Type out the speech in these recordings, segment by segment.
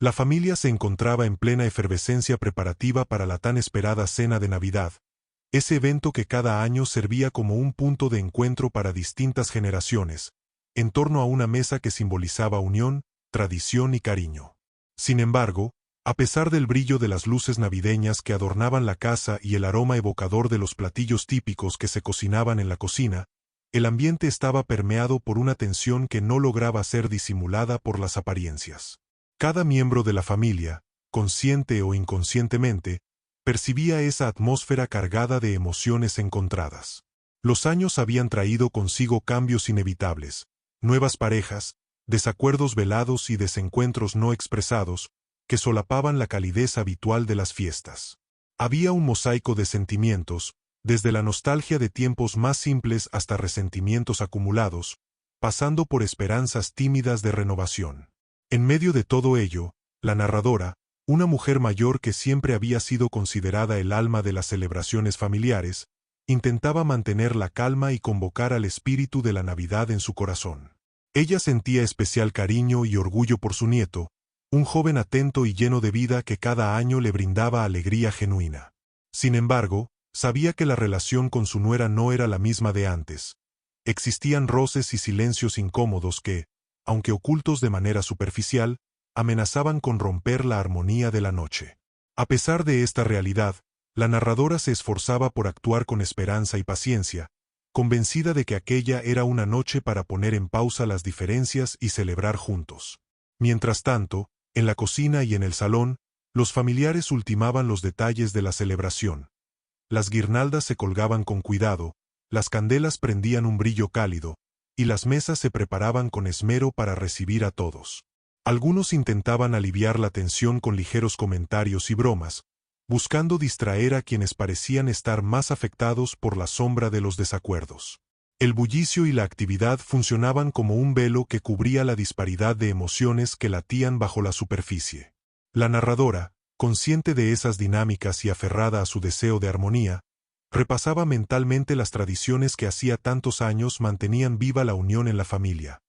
La familia se encontraba en plena efervescencia preparativa para la tan esperada cena de Navidad, ese evento que cada año servía como un punto de encuentro para distintas generaciones, en torno a una mesa que simbolizaba unión, tradición y cariño. Sin embargo, a pesar del brillo de las luces navideñas que adornaban la casa y el aroma evocador de los platillos típicos que se cocinaban en la cocina, el ambiente estaba permeado por una tensión que no lograba ser disimulada por las apariencias. Cada miembro de la familia, consciente o inconscientemente, percibía esa atmósfera cargada de emociones encontradas. Los años habían traído consigo cambios inevitables, nuevas parejas, desacuerdos velados y desencuentros no expresados, que solapaban la calidez habitual de las fiestas. Había un mosaico de sentimientos, desde la nostalgia de tiempos más simples hasta resentimientos acumulados, pasando por esperanzas tímidas de renovación. En medio de todo ello, la narradora, una mujer mayor que siempre había sido considerada el alma de las celebraciones familiares, intentaba mantener la calma y convocar al espíritu de la Navidad en su corazón. Ella sentía especial cariño y orgullo por su nieto, un joven atento y lleno de vida que cada año le brindaba alegría genuina. Sin embargo, sabía que la relación con su nuera no era la misma de antes. Existían roces y silencios incómodos que, aunque ocultos de manera superficial, amenazaban con romper la armonía de la noche. A pesar de esta realidad, la narradora se esforzaba por actuar con esperanza y paciencia, convencida de que aquella era una noche para poner en pausa las diferencias y celebrar juntos. Mientras tanto, en la cocina y en el salón, los familiares ultimaban los detalles de la celebración. Las guirnaldas se colgaban con cuidado, las candelas prendían un brillo cálido, y las mesas se preparaban con esmero para recibir a todos. Algunos intentaban aliviar la tensión con ligeros comentarios y bromas, buscando distraer a quienes parecían estar más afectados por la sombra de los desacuerdos. El bullicio y la actividad funcionaban como un velo que cubría la disparidad de emociones que latían bajo la superficie. La narradora, consciente de esas dinámicas y aferrada a su deseo de armonía, repasaba mentalmente las tradiciones que hacía tantos años mantenían viva la unión en la familia.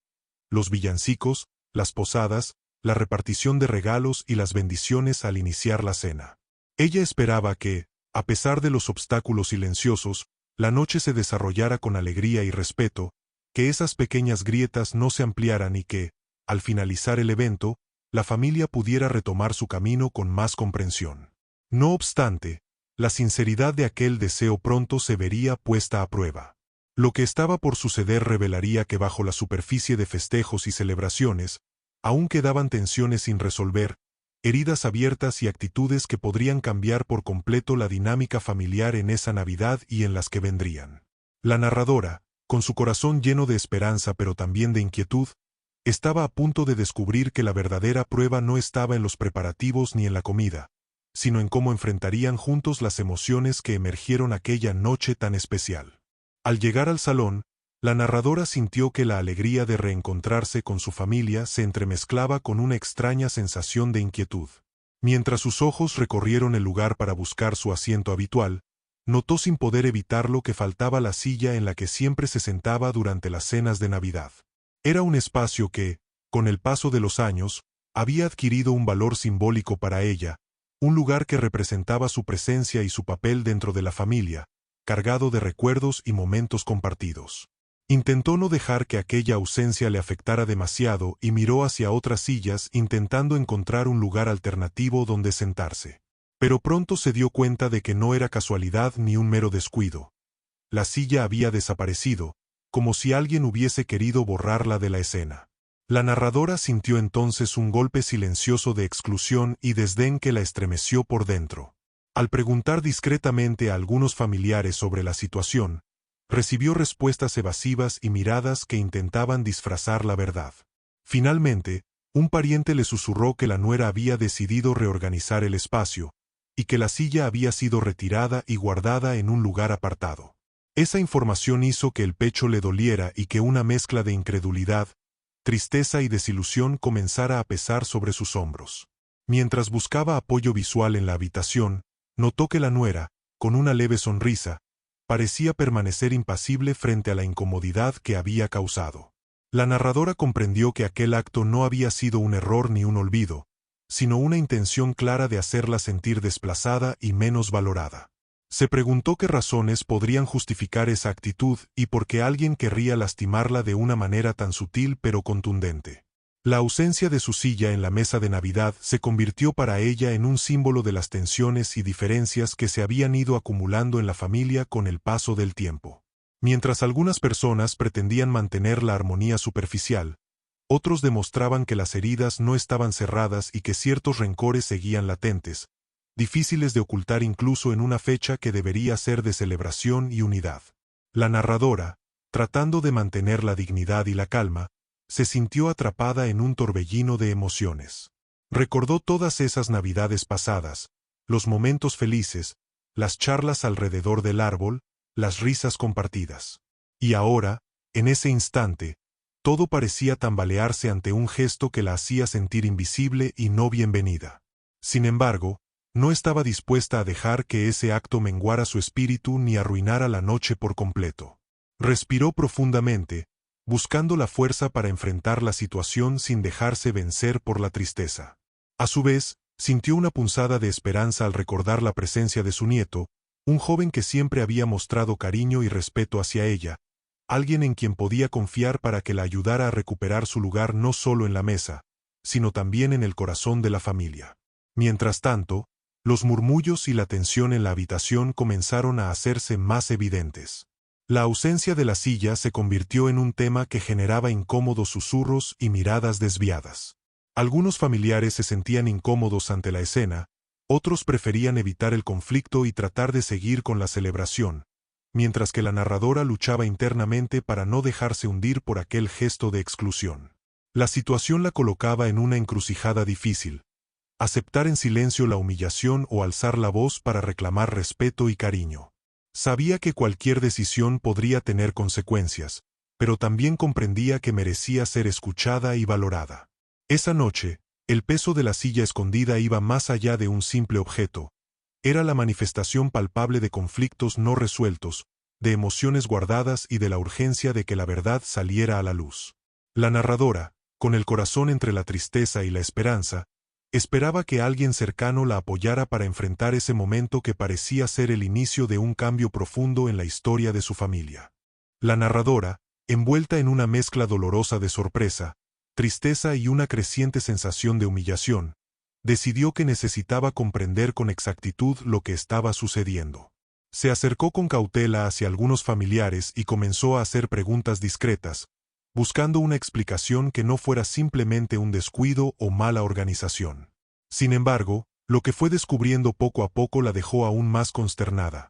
Los villancicos, las posadas, la repartición de regalos y las bendiciones al iniciar la cena. Ella esperaba que, a pesar de los obstáculos silenciosos, la noche se desarrollara con alegría y respeto, que esas pequeñas grietas no se ampliaran y que, al finalizar el evento, la familia pudiera retomar su camino con más comprensión. No obstante, la sinceridad de aquel deseo pronto se vería puesta a prueba. Lo que estaba por suceder revelaría que bajo la superficie de festejos y celebraciones, aún quedaban tensiones sin resolver, heridas abiertas y actitudes que podrían cambiar por completo la dinámica familiar en esa Navidad y en las que vendrían. La narradora, con su corazón lleno de esperanza pero también de inquietud, estaba a punto de descubrir que la verdadera prueba no estaba en los preparativos ni en la comida, sino en cómo enfrentarían juntos las emociones que emergieron aquella noche tan especial. Al llegar al salón, la narradora sintió que la alegría de reencontrarse con su familia se entremezclaba con una extraña sensación de inquietud. Mientras sus ojos recorrieron el lugar para buscar su asiento habitual, notó sin poder evitarlo que faltaba la silla en la que siempre se sentaba durante las cenas de Navidad. Era un espacio que, con el paso de los años, había adquirido un valor simbólico para ella, un lugar que representaba su presencia y su papel dentro de la familia, cargado de recuerdos y momentos compartidos. Intentó no dejar que aquella ausencia le afectara demasiado y miró hacia otras sillas intentando encontrar un lugar alternativo donde sentarse. Pero pronto se dio cuenta de que no era casualidad ni un mero descuido. La silla había desaparecido, como si alguien hubiese querido borrarla de la escena. La narradora sintió entonces un golpe silencioso de exclusión y desdén que la estremeció por dentro. Al preguntar discretamente a algunos familiares sobre la situación, recibió respuestas evasivas y miradas que intentaban disfrazar la verdad. Finalmente, un pariente le susurró que la nuera había decidido reorganizar el espacio, y que la silla había sido retirada y guardada en un lugar apartado. Esa información hizo que el pecho le doliera y que una mezcla de incredulidad, tristeza y desilusión comenzara a pesar sobre sus hombros. Mientras buscaba apoyo visual en la habitación, notó que la nuera, con una leve sonrisa, parecía permanecer impasible frente a la incomodidad que había causado. La narradora comprendió que aquel acto no había sido un error ni un olvido, sino una intención clara de hacerla sentir desplazada y menos valorada. Se preguntó qué razones podrían justificar esa actitud y por qué alguien querría lastimarla de una manera tan sutil pero contundente. La ausencia de su silla en la mesa de Navidad se convirtió para ella en un símbolo de las tensiones y diferencias que se habían ido acumulando en la familia con el paso del tiempo. Mientras algunas personas pretendían mantener la armonía superficial, otros demostraban que las heridas no estaban cerradas y que ciertos rencores seguían latentes, difíciles de ocultar incluso en una fecha que debería ser de celebración y unidad. La narradora, tratando de mantener la dignidad y la calma, se sintió atrapada en un torbellino de emociones. Recordó todas esas navidades pasadas, los momentos felices, las charlas alrededor del árbol, las risas compartidas. Y ahora, en ese instante, todo parecía tambalearse ante un gesto que la hacía sentir invisible y no bienvenida. Sin embargo, no estaba dispuesta a dejar que ese acto menguara su espíritu ni arruinara la noche por completo. Respiró profundamente, buscando la fuerza para enfrentar la situación sin dejarse vencer por la tristeza. A su vez, sintió una punzada de esperanza al recordar la presencia de su nieto, un joven que siempre había mostrado cariño y respeto hacia ella, alguien en quien podía confiar para que la ayudara a recuperar su lugar no solo en la mesa, sino también en el corazón de la familia. Mientras tanto, los murmullos y la tensión en la habitación comenzaron a hacerse más evidentes. La ausencia de la silla se convirtió en un tema que generaba incómodos susurros y miradas desviadas. Algunos familiares se sentían incómodos ante la escena, otros preferían evitar el conflicto y tratar de seguir con la celebración, mientras que la narradora luchaba internamente para no dejarse hundir por aquel gesto de exclusión. La situación la colocaba en una encrucijada difícil: aceptar en silencio la humillación o alzar la voz para reclamar respeto y cariño. Sabía que cualquier decisión podría tener consecuencias, pero también comprendía que merecía ser escuchada y valorada. Esa noche, el peso de la silla escondida iba más allá de un simple objeto. Era la manifestación palpable de conflictos no resueltos, de emociones guardadas y de la urgencia de que la verdad saliera a la luz. La narradora, con el corazón entre la tristeza y la esperanza, esperaba que alguien cercano la apoyara para enfrentar ese momento que parecía ser el inicio de un cambio profundo en la historia de su familia. La narradora, envuelta en una mezcla dolorosa de sorpresa, tristeza y una creciente sensación de humillación, decidió que necesitaba comprender con exactitud lo que estaba sucediendo. Se acercó con cautela hacia algunos familiares y comenzó a hacer preguntas discretas, buscando una explicación que no fuera simplemente un descuido o mala organización. Sin embargo, lo que fue descubriendo poco a poco la dejó aún más consternada.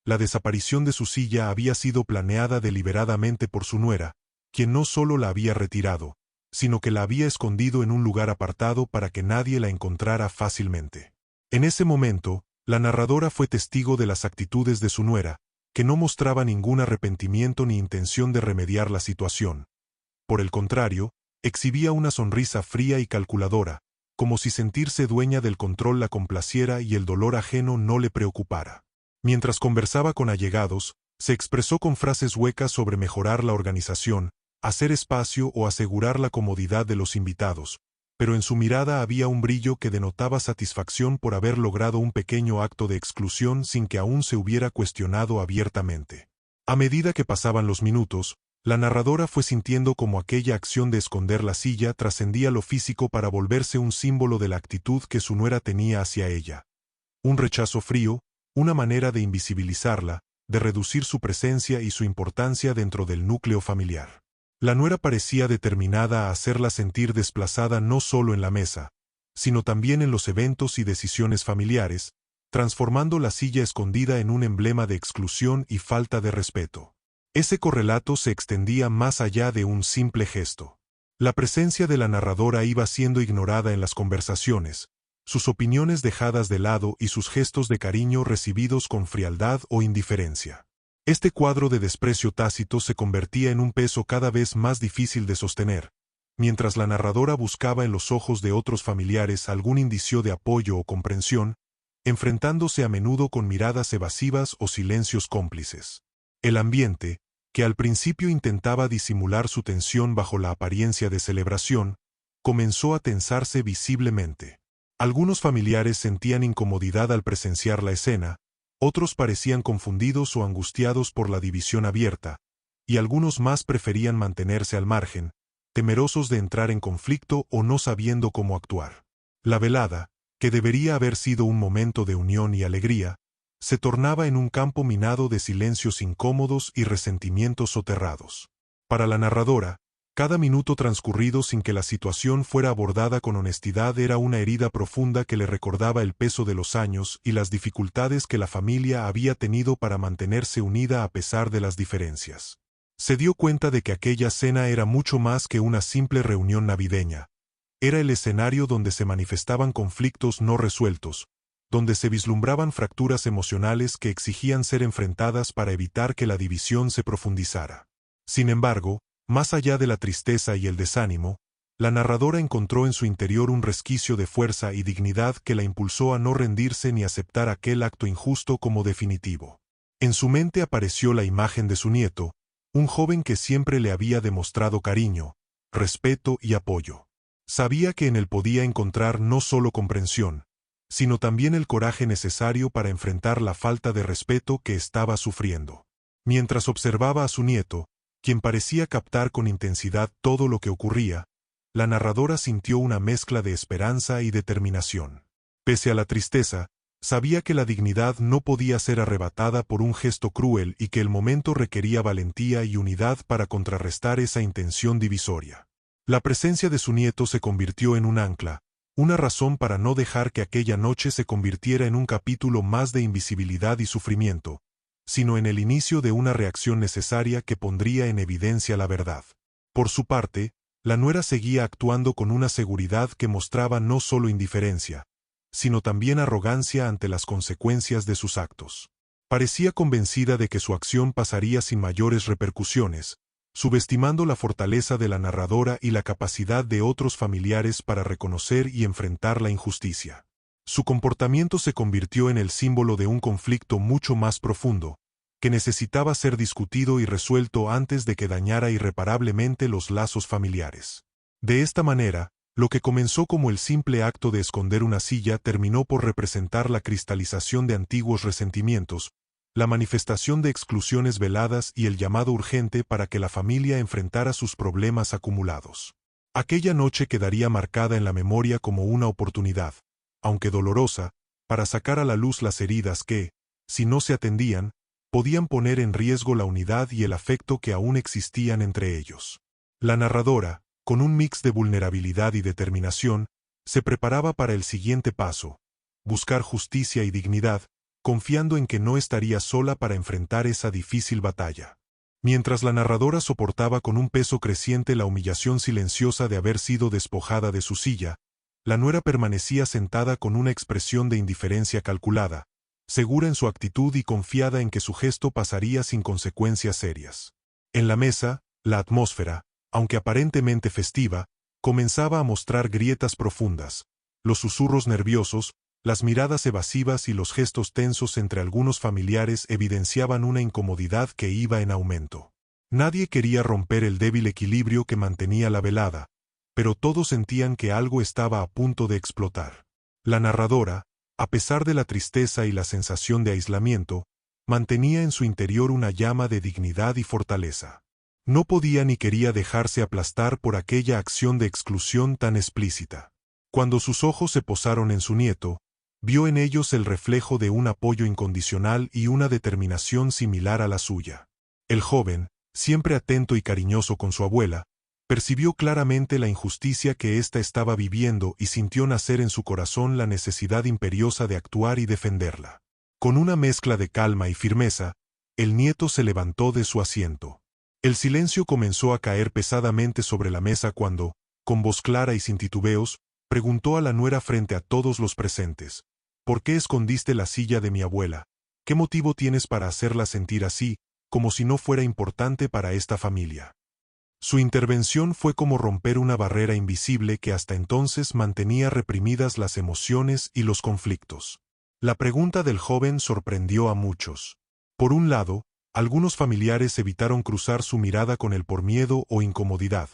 La desaparición de su silla había sido planeada deliberadamente por su nuera, quien no solo la había retirado, sino que la había escondido en un lugar apartado para que nadie la encontrara fácilmente. En ese momento, la narradora fue testigo de las actitudes de su nuera, que no mostraba ningún arrepentimiento ni intención de remediar la situación. Por el contrario, exhibía una sonrisa fría y calculadora, como si sentirse dueña del control la complaciera y el dolor ajeno no le preocupara. Mientras conversaba con allegados, se expresó con frases huecas sobre mejorar la organización, hacer espacio o asegurar la comodidad de los invitados, pero en su mirada había un brillo que denotaba satisfacción por haber logrado un pequeño acto de exclusión sin que aún se hubiera cuestionado abiertamente. A medida que pasaban los minutos, la narradora fue sintiendo como aquella acción de esconder la silla trascendía lo físico para volverse un símbolo de la actitud que su nuera tenía hacia ella. Un rechazo frío, una manera de invisibilizarla, de reducir su presencia y su importancia dentro del núcleo familiar. La nuera parecía determinada a hacerla sentir desplazada no solo en la mesa, sino también en los eventos y decisiones familiares, transformando la silla escondida en un emblema de exclusión y falta de respeto. Ese correlato se extendía más allá de un simple gesto. La presencia de la narradora iba siendo ignorada en las conversaciones, sus opiniones dejadas de lado y sus gestos de cariño recibidos con frialdad o indiferencia. Este cuadro de desprecio tácito se convertía en un peso cada vez más difícil de sostener, mientras la narradora buscaba en los ojos de otros familiares algún indicio de apoyo o comprensión, enfrentándose a menudo con miradas evasivas o silencios cómplices. El ambiente, que al principio intentaba disimular su tensión bajo la apariencia de celebración, comenzó a tensarse visiblemente. Algunos familiares sentían incomodidad al presenciar la escena, otros parecían confundidos o angustiados por la división abierta, y algunos más preferían mantenerse al margen, temerosos de entrar en conflicto o no sabiendo cómo actuar. La velada, que debería haber sido un momento de unión y alegría, se tornaba en un campo minado de silencios incómodos y resentimientos soterrados. Para la narradora, cada minuto transcurrido sin que la situación fuera abordada con honestidad era una herida profunda que le recordaba el peso de los años y las dificultades que la familia había tenido para mantenerse unida a pesar de las diferencias. Se dio cuenta de que aquella cena era mucho más que una simple reunión navideña. Era el escenario donde se manifestaban conflictos no resueltos, donde se vislumbraban fracturas emocionales que exigían ser enfrentadas para evitar que la división se profundizara. Sin embargo, más allá de la tristeza y el desánimo, la narradora encontró en su interior un resquicio de fuerza y dignidad que la impulsó a no rendirse ni aceptar aquel acto injusto como definitivo. En su mente apareció la imagen de su nieto, un joven que siempre le había demostrado cariño, respeto y apoyo. Sabía que en él podía encontrar no solo comprensión, sino también el coraje necesario para enfrentar la falta de respeto que estaba sufriendo. Mientras observaba a su nieto, quien parecía captar con intensidad todo lo que ocurría, la narradora sintió una mezcla de esperanza y determinación. Pese a la tristeza, sabía que la dignidad no podía ser arrebatada por un gesto cruel y que el momento requería valentía y unidad para contrarrestar esa intención divisoria. La presencia de su nieto se convirtió en un ancla, una razón para no dejar que aquella noche se convirtiera en un capítulo más de invisibilidad y sufrimiento, sino en el inicio de una reacción necesaria que pondría en evidencia la verdad. Por su parte, la nuera seguía actuando con una seguridad que mostraba no solo indiferencia, sino también arrogancia ante las consecuencias de sus actos. Parecía convencida de que su acción pasaría sin mayores repercusiones, subestimando la fortaleza de la narradora y la capacidad de otros familiares para reconocer y enfrentar la injusticia. Su comportamiento se convirtió en el símbolo de un conflicto mucho más profundo, que necesitaba ser discutido y resuelto antes de que dañara irreparablemente los lazos familiares. De esta manera, lo que comenzó como el simple acto de esconder una silla terminó por representar la cristalización de antiguos resentimientos, la manifestación de exclusiones veladas y el llamado urgente para que la familia enfrentara sus problemas acumulados. Aquella noche quedaría marcada en la memoria como una oportunidad, aunque dolorosa, para sacar a la luz las heridas que, si no se atendían, podían poner en riesgo la unidad y el afecto que aún existían entre ellos. La narradora, con un mix de vulnerabilidad y determinación, se preparaba para el siguiente paso: buscar justicia y dignidad, confiando en que no estaría sola para enfrentar esa difícil batalla. Mientras la narradora soportaba con un peso creciente la humillación silenciosa de haber sido despojada de su silla, la nuera permanecía sentada con una expresión de indiferencia calculada, segura en su actitud y confiada en que su gesto pasaría sin consecuencias serias. En la mesa, la atmósfera, aunque aparentemente festiva, comenzaba a mostrar grietas profundas, los susurros nerviosos, las miradas evasivas y los gestos tensos entre algunos familiares evidenciaban una incomodidad que iba en aumento. Nadie quería romper el débil equilibrio que mantenía la velada, pero todos sentían que algo estaba a punto de explotar. La narradora, a pesar de la tristeza y la sensación de aislamiento, mantenía en su interior una llama de dignidad y fortaleza. No podía ni quería dejarse aplastar por aquella acción de exclusión tan explícita. Cuando sus ojos se posaron en su nieto, vio en ellos el reflejo de un apoyo incondicional y una determinación similar a la suya. El joven, siempre atento y cariñoso con su abuela, percibió claramente la injusticia que ésta estaba viviendo y sintió nacer en su corazón la necesidad imperiosa de actuar y defenderla. Con una mezcla de calma y firmeza, el nieto se levantó de su asiento. El silencio comenzó a caer pesadamente sobre la mesa cuando, con voz clara y sin titubeos, preguntó a la nuera frente a todos los presentes: ¿por qué escondiste la silla de mi abuela? ¿Qué motivo tienes para hacerla sentir así, como si no fuera importante para esta familia? Su intervención fue como romper una barrera invisible que hasta entonces mantenía reprimidas las emociones y los conflictos. La pregunta del joven sorprendió a muchos. Por un lado, algunos familiares evitaron cruzar su mirada con él por miedo o incomodidad,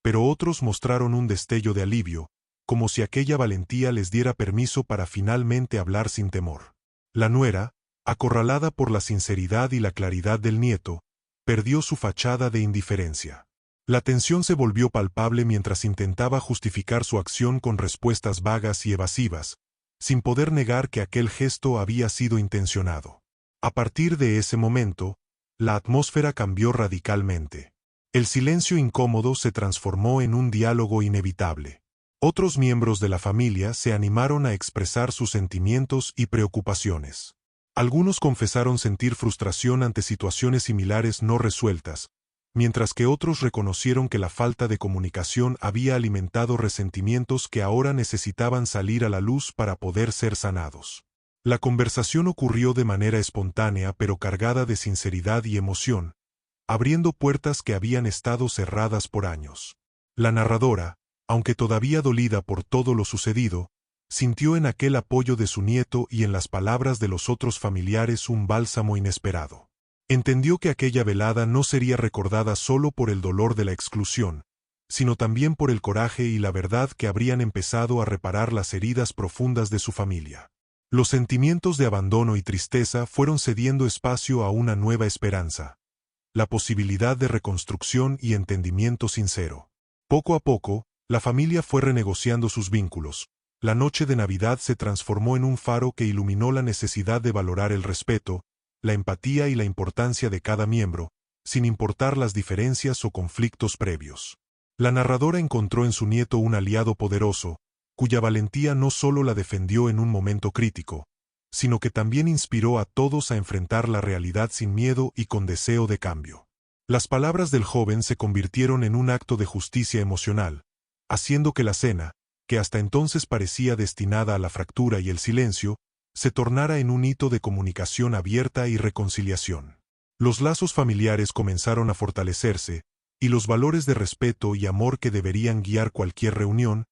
pero otros mostraron un destello de alivio, como si aquella valentía les diera permiso para finalmente hablar sin temor. La nuera, acorralada por la sinceridad y la claridad del nieto, perdió su fachada de indiferencia. La tensión se volvió palpable mientras intentaba justificar su acción con respuestas vagas y evasivas, sin poder negar que aquel gesto había sido intencionado. A partir de ese momento, la atmósfera cambió radicalmente. El silencio incómodo se transformó en un diálogo inevitable. Otros miembros de la familia se animaron a expresar sus sentimientos y preocupaciones. Algunos confesaron sentir frustración ante situaciones similares no resueltas, mientras que otros reconocieron que la falta de comunicación había alimentado resentimientos que ahora necesitaban salir a la luz para poder ser sanados. La conversación ocurrió de manera espontánea pero cargada de sinceridad y emoción, abriendo puertas que habían estado cerradas por años. La narradora, aunque todavía dolida por todo lo sucedido, sintió en aquel apoyo de su nieto y en las palabras de los otros familiares un bálsamo inesperado. Entendió que aquella velada no sería recordada solo por el dolor de la exclusión, sino también por el coraje y la verdad que habrían empezado a reparar las heridas profundas de su familia. Los sentimientos de abandono y tristeza fueron cediendo espacio a una nueva esperanza, la posibilidad de reconstrucción y entendimiento sincero. Poco a poco, la familia fue renegociando sus vínculos. La noche de Navidad se transformó en un faro que iluminó la necesidad de valorar el respeto, la empatía y la importancia de cada miembro, sin importar las diferencias o conflictos previos. La narradora encontró en su nieto un aliado poderoso, cuya valentía no solo la defendió en un momento crítico, sino que también inspiró a todos a enfrentar la realidad sin miedo y con deseo de cambio. Las palabras del joven se convirtieron en un acto de justicia emocional, haciendo que la cena, que hasta entonces parecía destinada a la fractura y el silencio, se tornara en un hito de comunicación abierta y reconciliación. Los lazos familiares comenzaron a fortalecerse, y los valores de respeto y amor que deberían guiar cualquier reunión,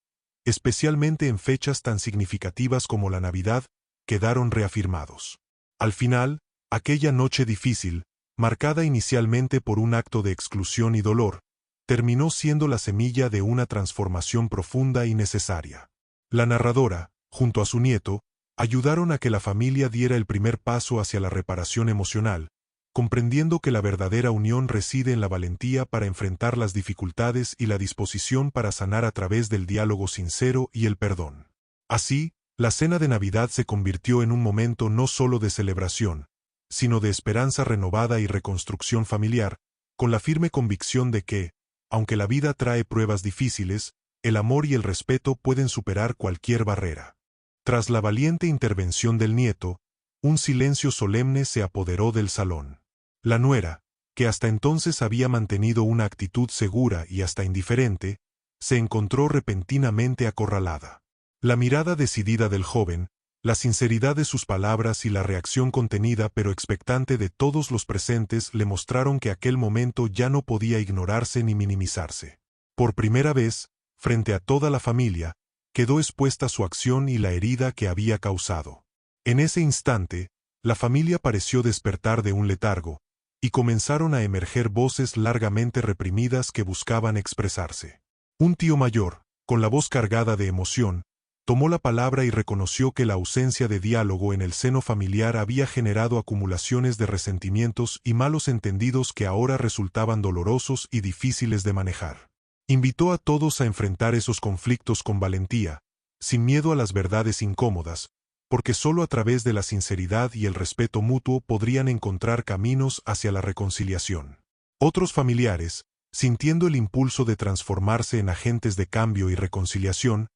especialmente en fechas tan significativas como la Navidad, quedaron reafirmados. Al final, aquella noche difícil, marcada inicialmente por un acto de exclusión y dolor, terminó siendo la semilla de una transformación profunda y necesaria. La narradora, junto a su nieto, ayudaron a que la familia diera el primer paso hacia la reparación emocional, comprendiendo que la verdadera unión reside en la valentía para enfrentar las dificultades y la disposición para sanar a través del diálogo sincero y el perdón. Así, la cena de Navidad se convirtió en un momento no solo de celebración, sino de esperanza renovada y reconstrucción familiar, con la firme convicción de que, aunque la vida trae pruebas difíciles, el amor y el respeto pueden superar cualquier barrera. Tras la valiente intervención del nieto, un silencio solemne se apoderó del salón. La nuera, que hasta entonces había mantenido una actitud segura y hasta indiferente, se encontró repentinamente acorralada. La mirada decidida del joven, la sinceridad de sus palabras y la reacción contenida pero expectante de todos los presentes le mostraron que aquel momento ya no podía ignorarse ni minimizarse. Por primera vez, frente a toda la familia, quedó expuesta su acción y la herida que había causado. En ese instante, la familia pareció despertar de un letargo, y comenzaron a emerger voces largamente reprimidas que buscaban expresarse. Un tío mayor, con la voz cargada de emoción, tomó la palabra y reconoció que la ausencia de diálogo en el seno familiar había generado acumulaciones de resentimientos y malos entendidos que ahora resultaban dolorosos y difíciles de manejar. Invitó a todos a enfrentar esos conflictos con valentía, sin miedo a las verdades incómodas, porque solo a través de la sinceridad y el respeto mutuo podrían encontrar caminos hacia la reconciliación. Otros familiares, sintiendo el impulso de transformarse en agentes de cambio y reconciliación,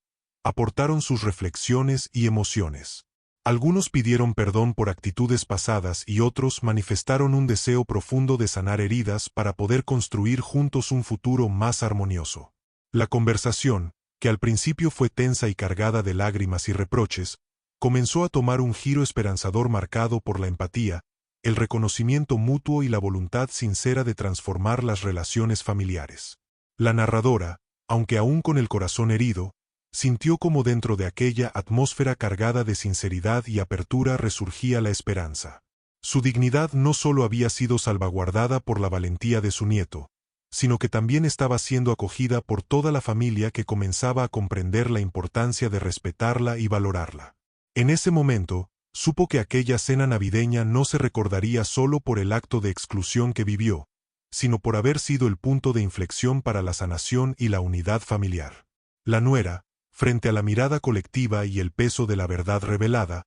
aportaron sus reflexiones y emociones. Algunos pidieron perdón por actitudes pasadas y otros manifestaron un deseo profundo de sanar heridas para poder construir juntos un futuro más armonioso. La conversación, que al principio fue tensa y cargada de lágrimas y reproches, comenzó a tomar un giro esperanzador marcado por la empatía, el reconocimiento mutuo y la voluntad sincera de transformar las relaciones familiares. La narradora, aunque aún con el corazón herido, sintió como dentro de aquella atmósfera cargada de sinceridad y apertura resurgía la esperanza. Su dignidad no solo había sido salvaguardada por la valentía de su nieto, sino que también estaba siendo acogida por toda la familia que comenzaba a comprender la importancia de respetarla y valorarla. En ese momento, supo que aquella cena navideña no se recordaría solo por el acto de exclusión que vivió, sino por haber sido el punto de inflexión para la sanación y la unidad familiar. La nuera, frente a la mirada colectiva y el peso de la verdad revelada,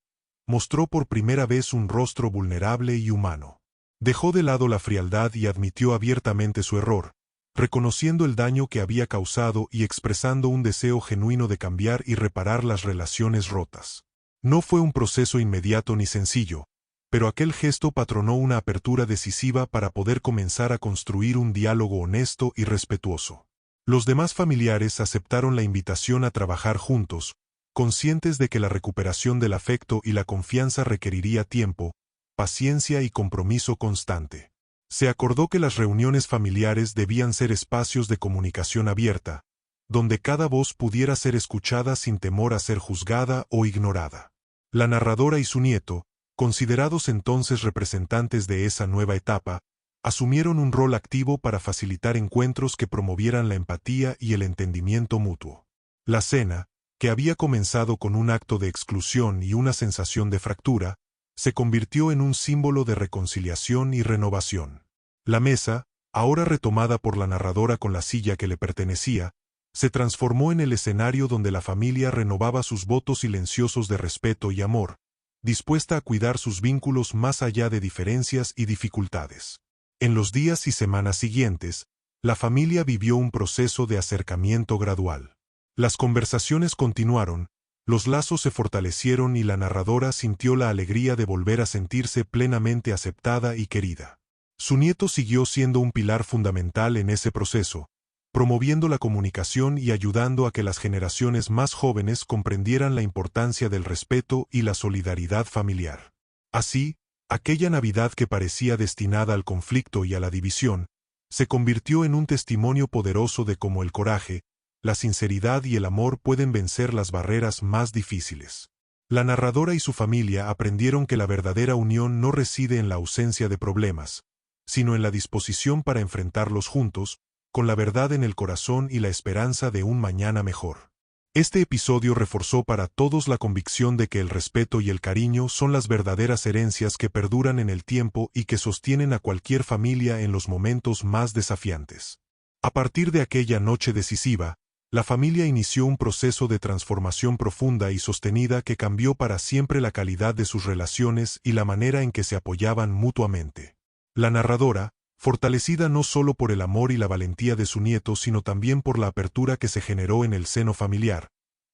mostró por primera vez un rostro vulnerable y humano. Dejó de lado la frialdad y admitió abiertamente su error, reconociendo el daño que había causado y expresando un deseo genuino de cambiar y reparar las relaciones rotas. No fue un proceso inmediato ni sencillo, pero aquel gesto patronó una apertura decisiva para poder comenzar a construir un diálogo honesto y respetuoso. Los demás familiares aceptaron la invitación a trabajar juntos, conscientes de que la recuperación del afecto y la confianza requeriría tiempo, paciencia y compromiso constante. Se acordó que las reuniones familiares debían ser espacios de comunicación abierta, donde cada voz pudiera ser escuchada sin temor a ser juzgada o ignorada. La narradora y su nieto, considerados entonces representantes de esa nueva etapa, asumieron un rol activo para facilitar encuentros que promovieran la empatía y el entendimiento mutuo. La cena, que había comenzado con un acto de exclusión y una sensación de fractura, se convirtió en un símbolo de reconciliación y renovación. La mesa, ahora retomada por la narradora con la silla que le pertenecía, se transformó en el escenario donde la familia renovaba sus votos silenciosos de respeto y amor, dispuesta a cuidar sus vínculos más allá de diferencias y dificultades. En los días y semanas siguientes, la familia vivió un proceso de acercamiento gradual. Las conversaciones continuaron, los lazos se fortalecieron y la narradora sintió la alegría de volver a sentirse plenamente aceptada y querida. Su nieto siguió siendo un pilar fundamental en ese proceso, promoviendo la comunicación y ayudando a que las generaciones más jóvenes comprendieran la importancia del respeto y la solidaridad familiar. Así, aquella Navidad que parecía destinada al conflicto y a la división, se convirtió en un testimonio poderoso de cómo el coraje, la sinceridad y el amor pueden vencer las barreras más difíciles. La narradora y su familia aprendieron que la verdadera unión no reside en la ausencia de problemas, sino en la disposición para enfrentarlos juntos, con la verdad en el corazón y la esperanza de un mañana mejor. Este episodio reforzó para todos la convicción de que el respeto y el cariño son las verdaderas herencias que perduran en el tiempo y que sostienen a cualquier familia en los momentos más desafiantes. A partir de aquella noche decisiva, la familia inició un proceso de transformación profunda y sostenida que cambió para siempre la calidad de sus relaciones y la manera en que se apoyaban mutuamente. La narradora, fortalecida no solo por el amor y la valentía de su nieto sino también por la apertura que se generó en el seno familiar,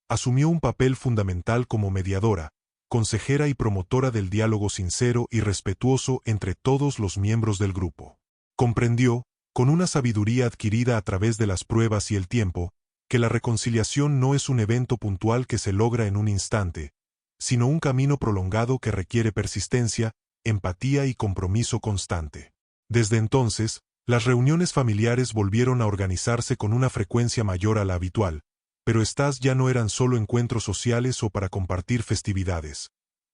asumió un papel fundamental como mediadora, consejera y promotora del diálogo sincero y respetuoso entre todos los miembros del grupo. Comprendió, con una sabiduría adquirida a través de las pruebas y el tiempo, que la reconciliación no es un evento puntual que se logra en un instante, sino un camino prolongado que requiere persistencia, empatía y compromiso constante. Desde entonces, las reuniones familiares volvieron a organizarse con una frecuencia mayor a la habitual, pero estas ya no eran solo encuentros sociales o para compartir festividades.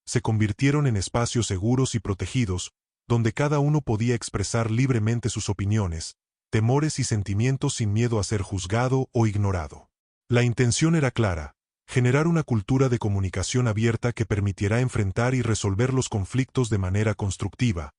Se convirtieron en espacios seguros y protegidos, donde cada uno podía expresar libremente sus opiniones, temores y sentimientos sin miedo a ser juzgado o ignorado. La intención era clara: generar una cultura de comunicación abierta que permitiera enfrentar y resolver los conflictos de manera constructiva,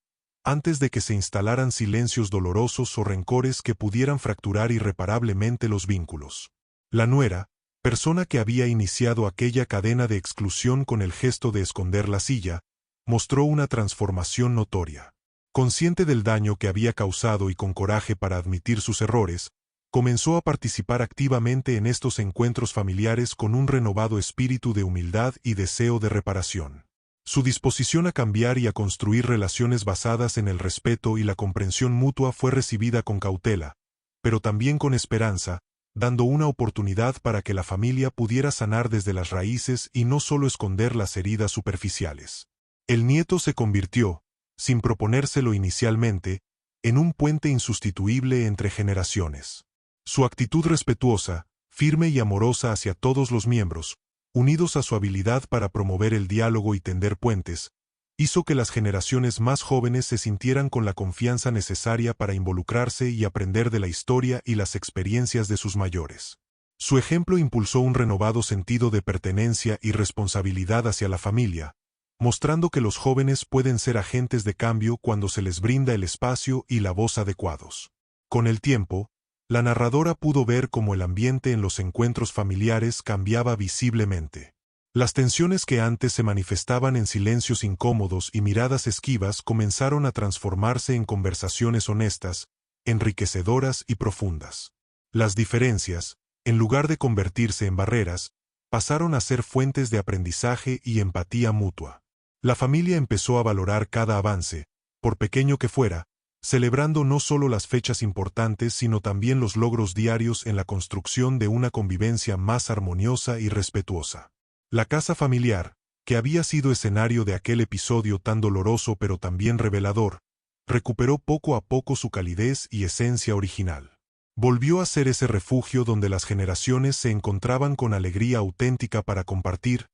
antes de que se instalaran silencios dolorosos o rencores que pudieran fracturar irreparablemente los vínculos. La nuera, persona que había iniciado aquella cadena de exclusión con el gesto de esconder la silla, mostró una transformación notoria. Consciente del daño que había causado y con coraje para admitir sus errores, comenzó a participar activamente en estos encuentros familiares con un renovado espíritu de humildad y deseo de reparación. Su disposición a cambiar y a construir relaciones basadas en el respeto y la comprensión mutua fue recibida con cautela, pero también con esperanza, dando una oportunidad para que la familia pudiera sanar desde las raíces y no solo esconder las heridas superficiales. El nieto se convirtió, sin proponérselo inicialmente, en un puente insustituible entre generaciones. Su actitud respetuosa, firme y amorosa hacia todos los miembros, unidos a su habilidad para promover el diálogo y tender puentes, hizo que las generaciones más jóvenes se sintieran con la confianza necesaria para involucrarse y aprender de la historia y las experiencias de sus mayores. Su ejemplo impulsó un renovado sentido de pertenencia y responsabilidad hacia la familia, mostrando que los jóvenes pueden ser agentes de cambio cuando se les brinda el espacio y la voz adecuados. Con el tiempo, la narradora pudo ver cómo el ambiente en los encuentros familiares cambiaba visiblemente. Las tensiones que antes se manifestaban en silencios incómodos y miradas esquivas comenzaron a transformarse en conversaciones honestas, enriquecedoras y profundas. Las diferencias, en lugar de convertirse en barreras, pasaron a ser fuentes de aprendizaje y empatía mutua. La familia empezó a valorar cada avance, por pequeño que fuera, celebrando no solo las fechas importantes sino también los logros diarios en la construcción de una convivencia más armoniosa y respetuosa. La casa familiar, que había sido escenario de aquel episodio tan doloroso pero también revelador, recuperó poco a poco su calidez y esencia original. Volvió a ser ese refugio donde las generaciones se encontraban con alegría auténtica para compartir,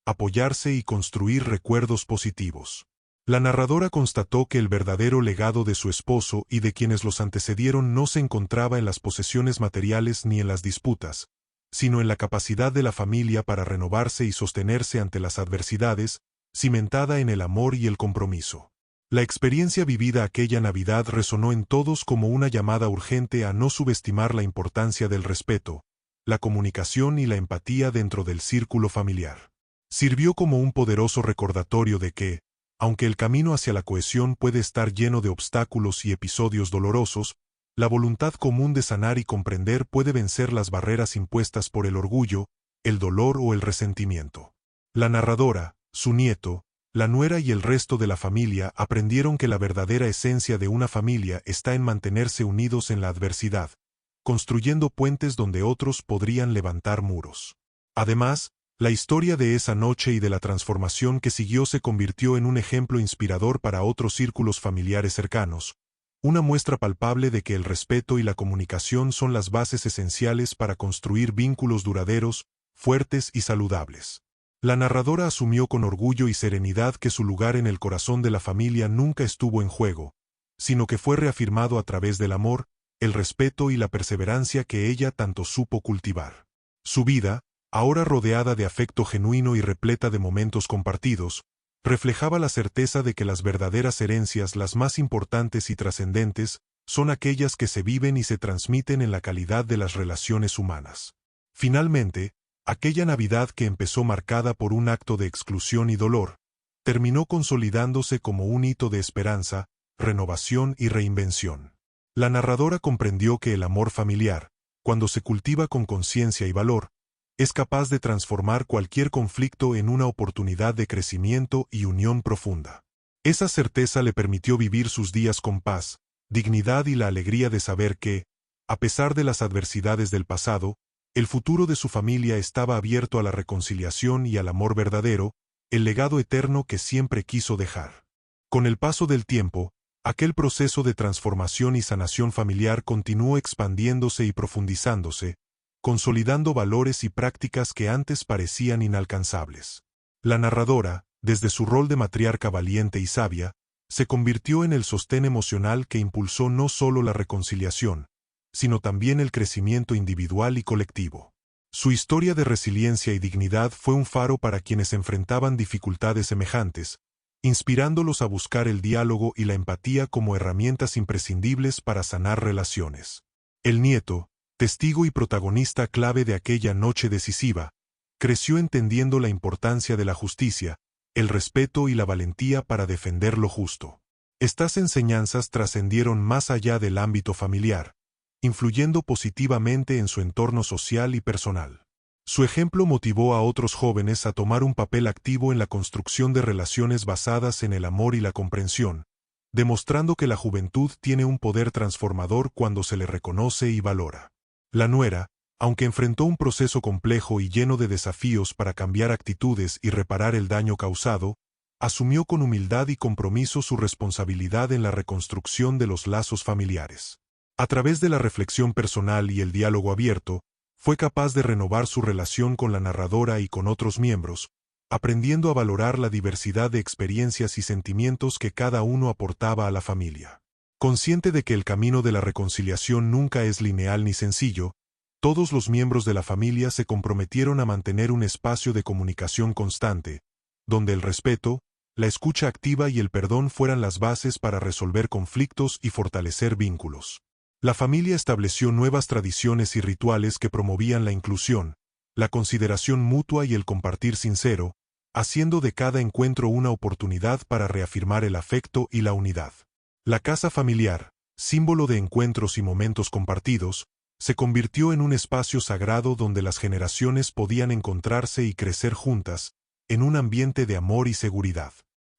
apoyarse y construir recuerdos positivos. La narradora constató que el verdadero legado de su esposo y de quienes los antecedieron no se encontraba en las posesiones materiales ni en las disputas, sino en la capacidad de la familia para renovarse y sostenerse ante las adversidades, cimentada en el amor y el compromiso. La experiencia vivida aquella Navidad resonó en todos como una llamada urgente a no subestimar la importancia del respeto, la comunicación y la empatía dentro del círculo familiar. Sirvió como un poderoso recordatorio de que, aunque el camino hacia la cohesión puede estar lleno de obstáculos y episodios dolorosos, la voluntad común de sanar y comprender puede vencer las barreras impuestas por el orgullo, el dolor o el resentimiento. La narradora, su nieto, la nuera y el resto de la familia aprendieron que la verdadera esencia de una familia está en mantenerse unidos en la adversidad, construyendo puentes donde otros podrían levantar muros. Además, la historia de esa noche y de la transformación que siguió se convirtió en un ejemplo inspirador para otros círculos familiares cercanos, una muestra palpable de que el respeto y la comunicación son las bases esenciales para construir vínculos duraderos, fuertes y saludables. La narradora asumió con orgullo y serenidad que su lugar en el corazón de la familia nunca estuvo en juego, sino que fue reafirmado a través del amor, el respeto y la perseverancia que ella tanto supo cultivar. Su vida, ahora rodeada de afecto genuino y repleta de momentos compartidos, reflejaba la certeza de que las verdaderas herencias, las más importantes y trascendentes, son aquellas que se viven y se transmiten en la calidad de las relaciones humanas. Finalmente, aquella Navidad que empezó marcada por un acto de exclusión y dolor, terminó consolidándose como un hito de esperanza, renovación y reinvención. La narradora comprendió que el amor familiar, cuando se cultiva con conciencia y valor, es capaz de transformar cualquier conflicto en una oportunidad de crecimiento y unión profunda. Esa certeza le permitió vivir sus días con paz, dignidad y la alegría de saber que, a pesar de las adversidades del pasado, el futuro de su familia estaba abierto a la reconciliación y al amor verdadero, el legado eterno que siempre quiso dejar. Con el paso del tiempo, aquel proceso de transformación y sanación familiar continuó expandiéndose y profundizándose, consolidando valores y prácticas que antes parecían inalcanzables. La narradora, desde su rol de matriarca valiente y sabia, se convirtió en el sostén emocional que impulsó no solo la reconciliación, sino también el crecimiento individual y colectivo. Su historia de resiliencia y dignidad fue un faro para quienes enfrentaban dificultades semejantes, inspirándolos a buscar el diálogo y la empatía como herramientas imprescindibles para sanar relaciones. El nieto, testigo y protagonista clave de aquella noche decisiva, creció entendiendo la importancia de la justicia, el respeto y la valentía para defender lo justo. Estas enseñanzas trascendieron más allá del ámbito familiar, influyendo positivamente en su entorno social y personal. Su ejemplo motivó a otros jóvenes a tomar un papel activo en la construcción de relaciones basadas en el amor y la comprensión, demostrando que la juventud tiene un poder transformador cuando se le reconoce y valora. La nuera, aunque enfrentó un proceso complejo y lleno de desafíos para cambiar actitudes y reparar el daño causado, asumió con humildad y compromiso su responsabilidad en la reconstrucción de los lazos familiares. A través de la reflexión personal y el diálogo abierto, fue capaz de renovar su relación con la narradora y con otros miembros, aprendiendo a valorar la diversidad de experiencias y sentimientos que cada uno aportaba a la familia. Consciente de que el camino de la reconciliación nunca es lineal ni sencillo, todos los miembros de la familia se comprometieron a mantener un espacio de comunicación constante, donde el respeto, la escucha activa y el perdón fueran las bases para resolver conflictos y fortalecer vínculos. La familia estableció nuevas tradiciones y rituales que promovían la inclusión, la consideración mutua y el compartir sincero, haciendo de cada encuentro una oportunidad para reafirmar el afecto y la unidad. La casa familiar, símbolo de encuentros y momentos compartidos, se convirtió en un espacio sagrado donde las generaciones podían encontrarse y crecer juntas, en un ambiente de amor y seguridad.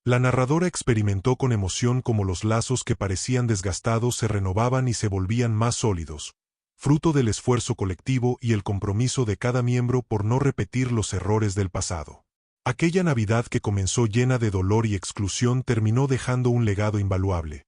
La narradora experimentó con emoción cómo los lazos que parecían desgastados se renovaban y se volvían más sólidos, fruto del esfuerzo colectivo y el compromiso de cada miembro por no repetir los errores del pasado. Aquella Navidad que comenzó llena de dolor y exclusión terminó dejando un legado invaluable.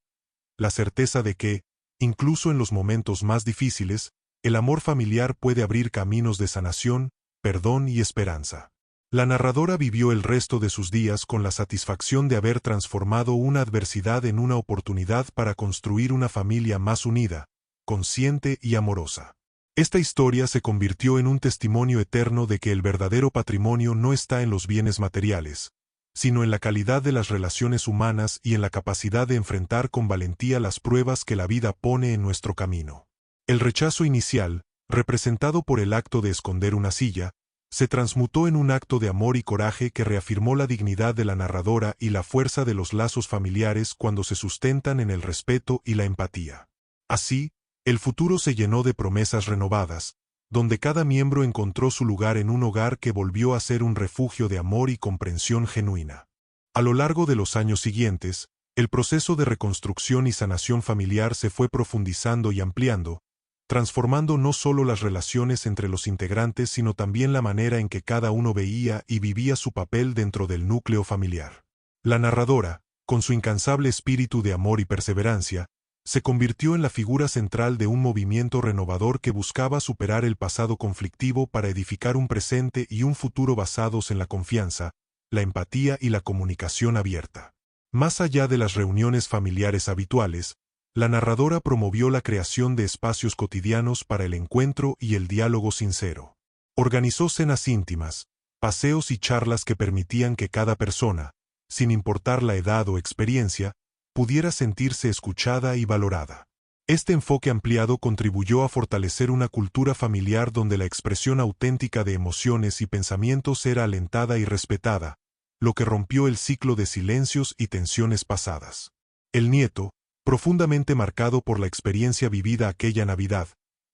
La certeza de que, incluso en los momentos más difíciles, el amor familiar puede abrir caminos de sanación, perdón y esperanza. La narradora vivió el resto de sus días con la satisfacción de haber transformado una adversidad en una oportunidad para construir una familia más unida, consciente y amorosa. Esta historia se convirtió en un testimonio eterno de que el verdadero patrimonio no está en los bienes materiales, sino en la calidad de las relaciones humanas y en la capacidad de enfrentar con valentía las pruebas que la vida pone en nuestro camino. El rechazo inicial, representado por el acto de esconder una silla, se transmutó en un acto de amor y coraje que reafirmó la dignidad de la narradora y la fuerza de los lazos familiares cuando se sustentan en el respeto y la empatía. Así, el futuro se llenó de promesas renovadas, donde cada miembro encontró su lugar en un hogar que volvió a ser un refugio de amor y comprensión genuina. A lo largo de los años siguientes, el proceso de reconstrucción y sanación familiar se fue profundizando y ampliando, transformando no solo las relaciones entre los integrantes sino también la manera en que cada uno veía y vivía su papel dentro del núcleo familiar. La narradora, con su incansable espíritu de amor y perseverancia, se convirtió en la figura central de un movimiento renovador que buscaba superar el pasado conflictivo para edificar un presente y un futuro basados en la confianza, la empatía y la comunicación abierta. Más allá de las reuniones familiares habituales, la narradora promovió la creación de espacios cotidianos para el encuentro y el diálogo sincero. Organizó cenas íntimas, paseos y charlas que permitían que cada persona, sin importar la edad o experiencia, pudiera sentirse escuchada y valorada. Este enfoque ampliado contribuyó a fortalecer una cultura familiar donde la expresión auténtica de emociones y pensamientos era alentada y respetada, lo que rompió el ciclo de silencios y tensiones pasadas. El nieto, profundamente marcado por la experiencia vivida aquella Navidad,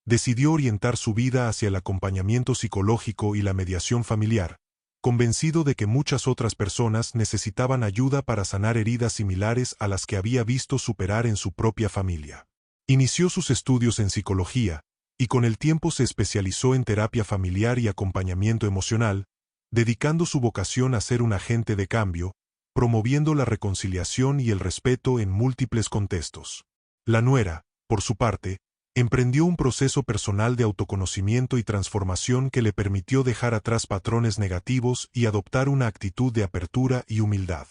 decidió orientar su vida hacia el acompañamiento psicológico y la mediación familiar, convencido de que muchas otras personas necesitaban ayuda para sanar heridas similares a las que había visto superar en su propia familia. Inició sus estudios en psicología, y con el tiempo se especializó en terapia familiar y acompañamiento emocional, dedicando su vocación a ser un agente de cambio, promoviendo la reconciliación y el respeto en múltiples contextos. La nuera, por su parte, emprendió un proceso personal de autoconocimiento y transformación que le permitió dejar atrás patrones negativos y adoptar una actitud de apertura y humildad.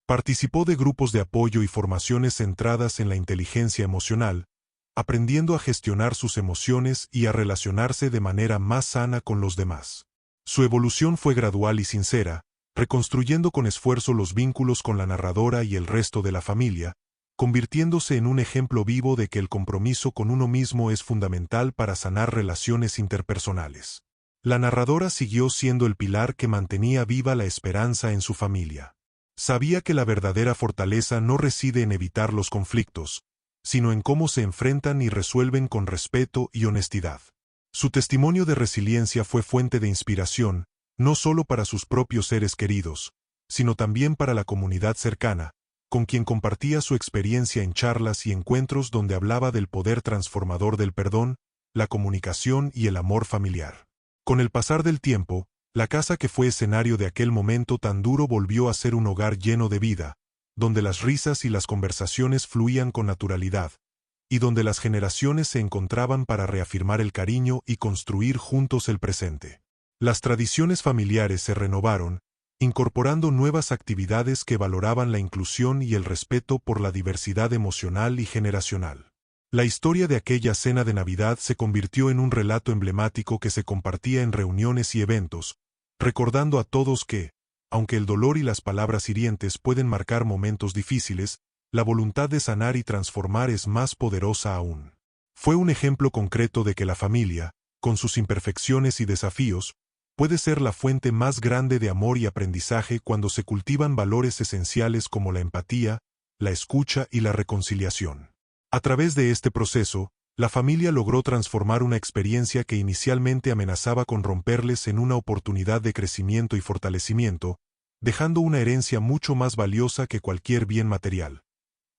Participó de grupos de apoyo y formaciones centradas en la inteligencia emocional, aprendiendo a gestionar sus emociones y a relacionarse de manera más sana con los demás. Su evolución fue gradual y sincera, reconstruyendo con esfuerzo los vínculos con la narradora y el resto de la familia, convirtiéndose en un ejemplo vivo de que el compromiso con uno mismo es fundamental para sanar relaciones interpersonales. La narradora siguió siendo el pilar que mantenía viva la esperanza en su familia. Sabía que la verdadera fortaleza no reside en evitar los conflictos, sino en cómo se enfrentan y resuelven con respeto y honestidad. Su testimonio de resiliencia fue fuente de inspiración, no solo para sus propios seres queridos, sino también para la comunidad cercana, con quien compartía su experiencia en charlas y encuentros donde hablaba del poder transformador del perdón, la comunicación y el amor familiar. Con el pasar del tiempo, la casa que fue escenario de aquel momento tan duro volvió a ser un hogar lleno de vida, donde las risas y las conversaciones fluían con naturalidad, y donde las generaciones se encontraban para reafirmar el cariño y construir juntos el presente. Las tradiciones familiares se renovaron, incorporando nuevas actividades que valoraban la inclusión y el respeto por la diversidad emocional y generacional. La historia de aquella cena de Navidad se convirtió en un relato emblemático que se compartía en reuniones y eventos, recordando a todos que, aunque el dolor y las palabras hirientes pueden marcar momentos difíciles, la voluntad de sanar y transformar es más poderosa aún. Fue un ejemplo concreto de que la familia, con sus imperfecciones y desafíos, puede ser la fuente más grande de amor y aprendizaje cuando se cultivan valores esenciales como la empatía, la escucha y la reconciliación. A través de este proceso, la familia logró transformar una experiencia que inicialmente amenazaba con romperles en una oportunidad de crecimiento y fortalecimiento, dejando una herencia mucho más valiosa que cualquier bien material: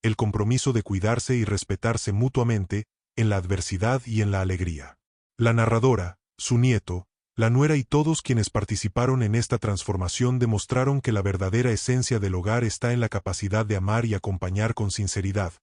el compromiso de cuidarse y respetarse mutuamente, en la adversidad y en la alegría. La narradora, su nieto, la nuera y todos quienes participaron en esta transformación demostraron que la verdadera esencia del hogar está en la capacidad de amar y acompañar con sinceridad,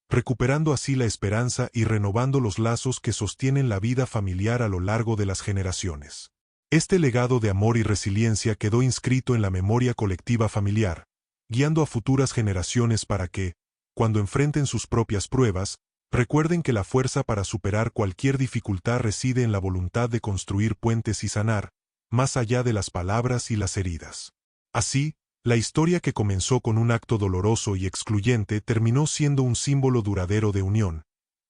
recuperando así la esperanza y renovando los lazos que sostienen la vida familiar a lo largo de las generaciones. Este legado de amor y resiliencia quedó inscrito en la memoria colectiva familiar, guiando a futuras generaciones para que, cuando enfrenten sus propias pruebas, recuerden que la fuerza para superar cualquier dificultad reside en la voluntad de construir puentes y sanar, más allá de las palabras y las heridas. Así, la historia que comenzó con un acto doloroso y excluyente terminó siendo un símbolo duradero de unión,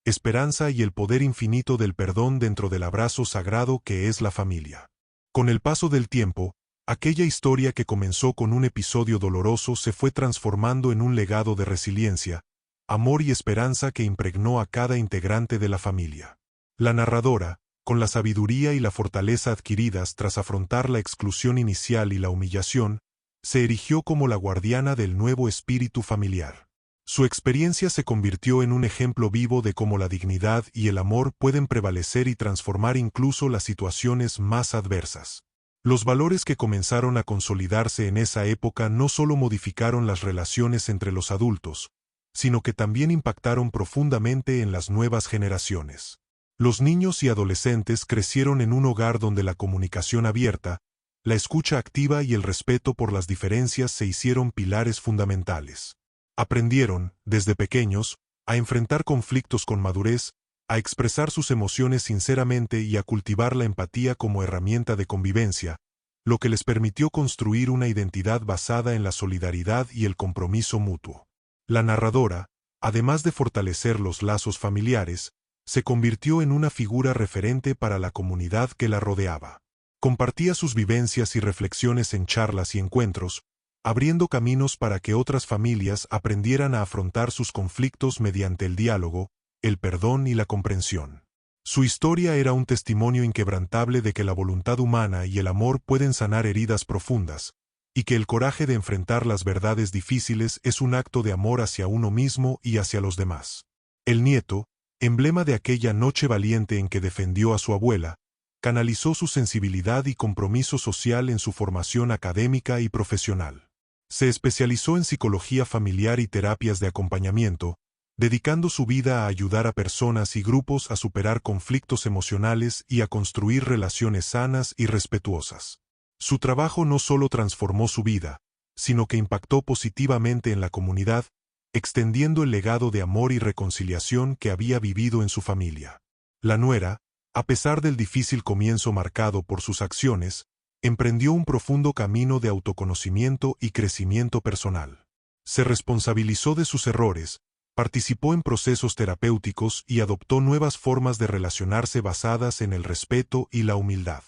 esperanza y el poder infinito del perdón dentro del abrazo sagrado que es la familia. Con el paso del tiempo, aquella historia que comenzó con un episodio doloroso se fue transformando en un legado de resiliencia, amor y esperanza que impregnó a cada integrante de la familia. La narradora, con la sabiduría y la fortaleza adquiridas tras afrontar la exclusión inicial y la humillación, se erigió como la guardiana del nuevo espíritu familiar. Su experiencia se convirtió en un ejemplo vivo de cómo la dignidad y el amor pueden prevalecer y transformar incluso las situaciones más adversas. Los valores que comenzaron a consolidarse en esa época no solo modificaron las relaciones entre los adultos, sino que también impactaron profundamente en las nuevas generaciones. Los niños y adolescentes crecieron en un hogar donde la comunicación abierta, la escucha activa y el respeto por las diferencias se hicieron pilares fundamentales. Aprendieron, desde pequeños, a enfrentar conflictos con madurez, a expresar sus emociones sinceramente y a cultivar la empatía como herramienta de convivencia, lo que les permitió construir una identidad basada en la solidaridad y el compromiso mutuo. La narradora, además de fortalecer los lazos familiares, se convirtió en una figura referente para la comunidad que la rodeaba. Compartía sus vivencias y reflexiones en charlas y encuentros, abriendo caminos para que otras familias aprendieran a afrontar sus conflictos mediante el diálogo, el perdón y la comprensión. Su historia era un testimonio inquebrantable de que la voluntad humana y el amor pueden sanar heridas profundas, y que el coraje de enfrentar las verdades difíciles es un acto de amor hacia uno mismo y hacia los demás. El nieto, emblema de aquella noche valiente en que defendió a su abuela, canalizó su sensibilidad y compromiso social en su formación académica y profesional. Se especializó en psicología familiar y terapias de acompañamiento, dedicando su vida a ayudar a personas y grupos a superar conflictos emocionales y a construir relaciones sanas y respetuosas. Su trabajo no solo transformó su vida, sino que impactó positivamente en la comunidad, extendiendo el legado de amor y reconciliación que había vivido en su familia. La nuera, a pesar del difícil comienzo marcado por sus acciones, emprendió un profundo camino de autoconocimiento y crecimiento personal. Se responsabilizó de sus errores, participó en procesos terapéuticos y adoptó nuevas formas de relacionarse basadas en el respeto y la humildad.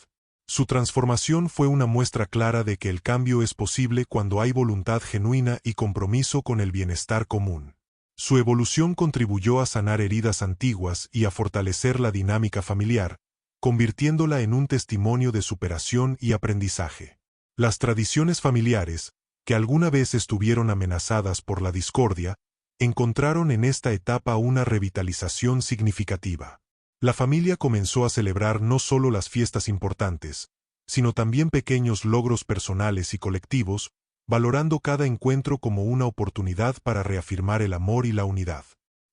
Su transformación fue una muestra clara de que el cambio es posible cuando hay voluntad genuina y compromiso con el bienestar común. Su evolución contribuyó a sanar heridas antiguas y a fortalecer la dinámica familiar, convirtiéndola en un testimonio de superación y aprendizaje. Las tradiciones familiares, que alguna vez estuvieron amenazadas por la discordia, encontraron en esta etapa una revitalización significativa. La familia comenzó a celebrar no solo las fiestas importantes, sino también pequeños logros personales y colectivos, valorando cada encuentro como una oportunidad para reafirmar el amor y la unidad.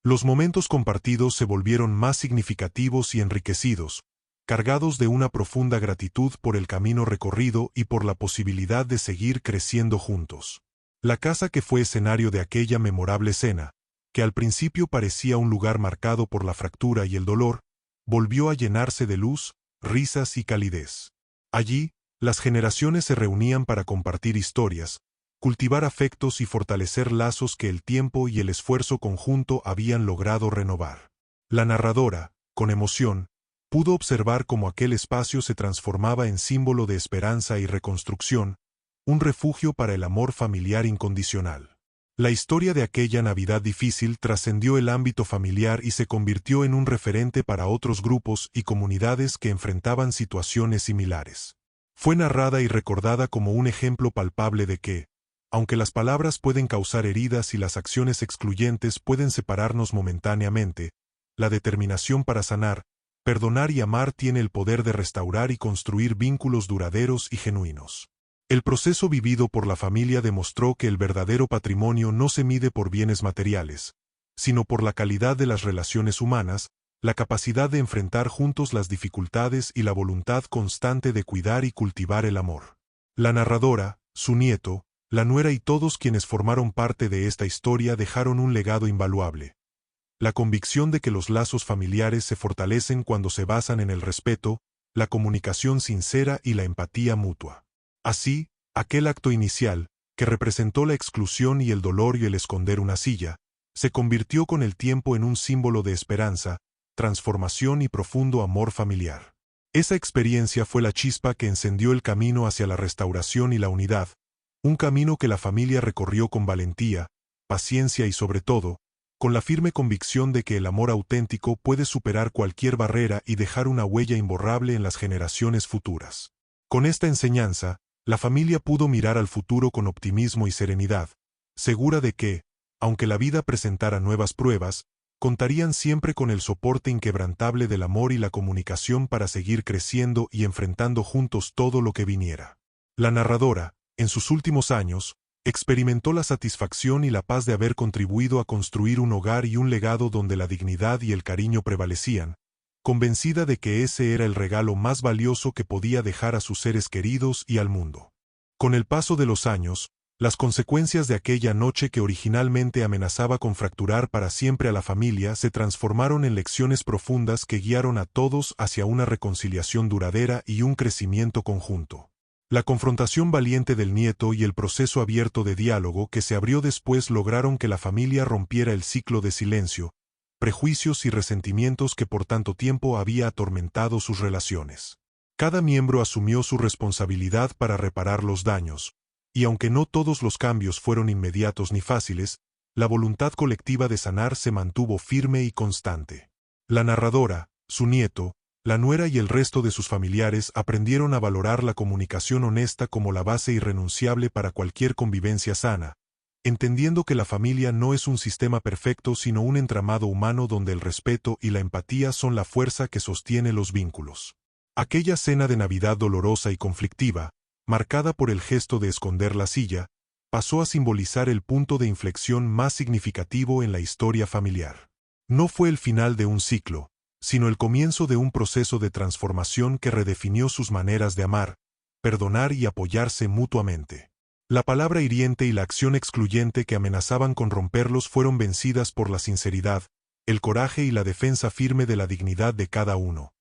Los momentos compartidos se volvieron más significativos y enriquecidos, cargados de una profunda gratitud por el camino recorrido y por la posibilidad de seguir creciendo juntos. La casa que fue escenario de aquella memorable cena, que al principio parecía un lugar marcado por la fractura y el dolor, volvió a llenarse de luz, risas y calidez. Allí, las generaciones se reunían para compartir historias, cultivar afectos y fortalecer lazos que el tiempo y el esfuerzo conjunto habían logrado renovar. La narradora, con emoción, pudo observar cómo aquel espacio se transformaba en símbolo de esperanza y reconstrucción, un refugio para el amor familiar incondicional. La historia de aquella Navidad difícil trascendió el ámbito familiar y se convirtió en un referente para otros grupos y comunidades que enfrentaban situaciones similares. Fue narrada y recordada como un ejemplo palpable de que, aunque las palabras pueden causar heridas y las acciones excluyentes pueden separarnos momentáneamente, la determinación para sanar, perdonar y amar tiene el poder de restaurar y construir vínculos duraderos y genuinos. El proceso vivido por la familia demostró que el verdadero patrimonio no se mide por bienes materiales, sino por la calidad de las relaciones humanas, la capacidad de enfrentar juntos las dificultades y la voluntad constante de cuidar y cultivar el amor. La narradora, su nieto, la nuera y todos quienes formaron parte de esta historia dejaron un legado invaluable. La convicción de que los lazos familiares se fortalecen cuando se basan en el respeto, la comunicación sincera y la empatía mutua. Así, aquel acto inicial, que representó la exclusión y el dolor y el esconder una silla, se convirtió con el tiempo en un símbolo de esperanza, transformación y profundo amor familiar. Esa experiencia fue la chispa que encendió el camino hacia la restauración y la unidad, un camino que la familia recorrió con valentía, paciencia y sobre todo, con la firme convicción de que el amor auténtico puede superar cualquier barrera y dejar una huella imborrable en las generaciones futuras. Con esta enseñanza, la familia pudo mirar al futuro con optimismo y serenidad, segura de que, aunque la vida presentara nuevas pruebas, contarían siempre con el soporte inquebrantable del amor y la comunicación para seguir creciendo y enfrentando juntos todo lo que viniera. La narradora, en sus últimos años, experimentó la satisfacción y la paz de haber contribuido a construir un hogar y un legado donde la dignidad y el cariño prevalecían, convencida de que ese era el regalo más valioso que podía dejar a sus seres queridos y al mundo. Con el paso de los años, las consecuencias de aquella noche que originalmente amenazaba con fracturar para siempre a la familia se transformaron en lecciones profundas que guiaron a todos hacia una reconciliación duradera y un crecimiento conjunto. La confrontación valiente del nieto y el proceso abierto de diálogo que se abrió después lograron que la familia rompiera el ciclo de silencio, prejuicios y resentimientos que por tanto tiempo había atormentado sus relaciones. Cada miembro asumió su responsabilidad para reparar los daños, y aunque no todos los cambios fueron inmediatos ni fáciles, la voluntad colectiva de sanar se mantuvo firme y constante. La narradora, su nieto, la nuera y el resto de sus familiares aprendieron a valorar la comunicación honesta como la base irrenunciable para cualquier convivencia sana, entendiendo que la familia no es un sistema perfecto sino un entramado humano donde el respeto y la empatía son la fuerza que sostiene los vínculos. Aquella cena de Navidad dolorosa y conflictiva, marcada por el gesto de esconder la silla, pasó a simbolizar el punto de inflexión más significativo en la historia familiar. No fue el final de un ciclo, sino el comienzo de un proceso de transformación que redefinió sus maneras de amar, perdonar y apoyarse mutuamente. La palabra hiriente y la acción excluyente que amenazaban con romperlos fueron vencidas por la sinceridad, el coraje y la defensa firme de la dignidad de cada uno.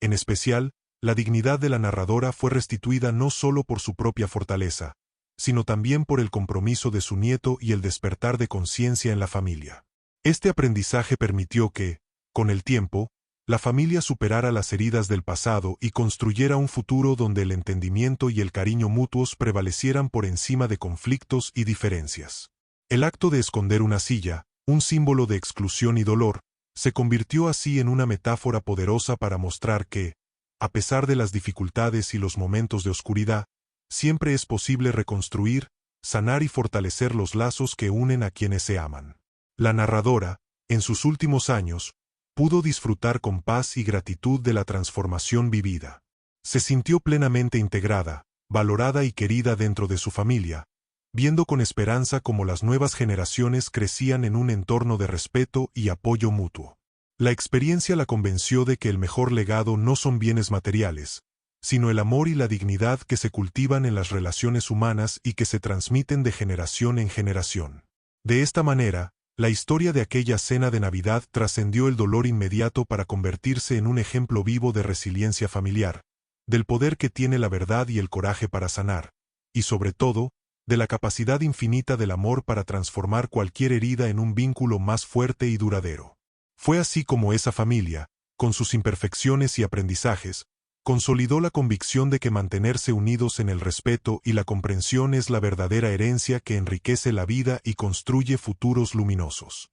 En especial, la dignidad de la narradora fue restituida no solo por su propia fortaleza, sino también por el compromiso de su nieto y el despertar de conciencia en la familia. Este aprendizaje permitió que, con el tiempo, la familia superara las heridas del pasado y construyera un futuro donde el entendimiento y el cariño mutuos prevalecieran por encima de conflictos y diferencias. El acto de esconder una silla, un símbolo de exclusión y dolor, se convirtió así en una metáfora poderosa para mostrar que, a pesar de las dificultades y los momentos de oscuridad, siempre es posible reconstruir, sanar y fortalecer los lazos que unen a quienes se aman. La narradora, en sus últimos años, pudo disfrutar con paz y gratitud de la transformación vivida. Se sintió plenamente integrada, valorada y querida dentro de su familia, viendo con esperanza cómo las nuevas generaciones crecían en un entorno de respeto y apoyo mutuo. La experiencia la convenció de que el mejor legado no son bienes materiales, sino el amor y la dignidad que se cultivan en las relaciones humanas y que se transmiten de generación en generación. De esta manera, la historia de aquella cena de Navidad trascendió el dolor inmediato para convertirse en un ejemplo vivo de resiliencia familiar, del poder que tiene la verdad y el coraje para sanar, y sobre todo, de la capacidad infinita del amor para transformar cualquier herida en un vínculo más fuerte y duradero. Fue así como esa familia, con sus imperfecciones y aprendizajes, consolidó la convicción de que mantenerse unidos en el respeto y la comprensión es la verdadera herencia que enriquece la vida y construye futuros luminosos.